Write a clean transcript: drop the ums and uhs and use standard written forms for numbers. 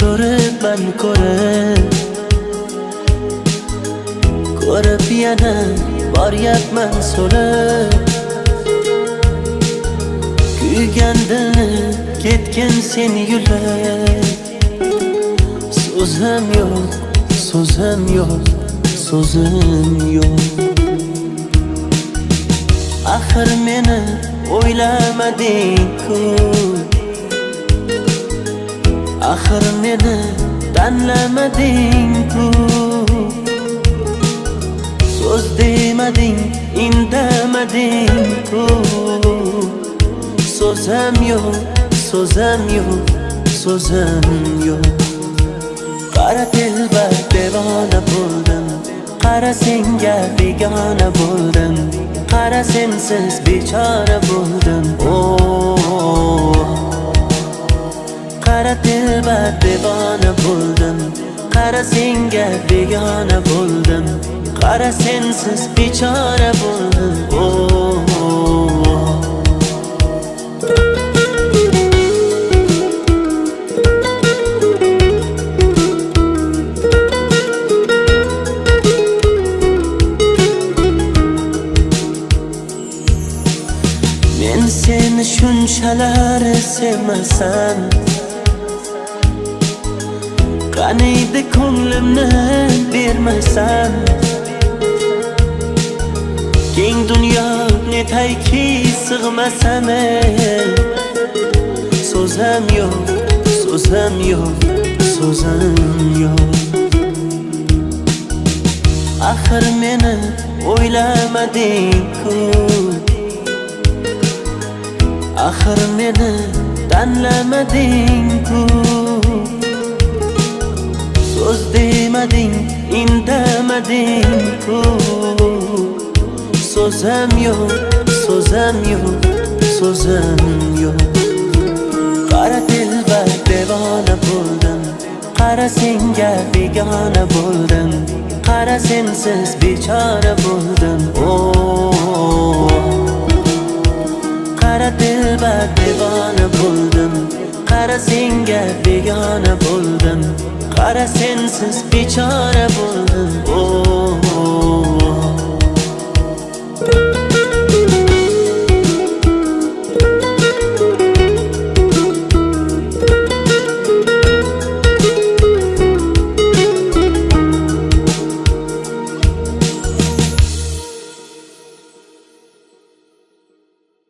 turibman ko'rib yana boryapman so'rib. Kuygan dilni ketgin sen yulib. So'zim yo'q, so'zim yo'q, so'zim yo'q. Axir meni o'ylamading-ku, axir meni tanlamading-ku. So'z demading, indamading-ku. So'zim yo'q, so'zim yo'q, so'zim yo'q. Qara dilbar devona bo'ldim, qara senga begona bo'ldim, qara sensiz bechora bo'ldim. Qara dilbar devona bo'ldim, qara senga begona bo'ldim, qara sensiz bechora bo'ldim. Men seni shunchalar sevmasam, qaniydi ko'nglimni bermasam, keng dunyo netayki sig'masam. So'zim yo'q, so'zim yo'q, so'zim yo'q. Axir meni o'ylamading-ku, axir meni tanlamading-ku. So'z demading, indamading-ku. So'zim yo'q, so'zim yo'q, so'zim yo'q. Qara dilbar devona bo'ldim, qara senga begona bo'ldim, qara sensiz bechora bo'ldim. Qara dilbar devona bo'ldim, qara senga begona bo'ldim, qara sensiz bechora bo'ldim.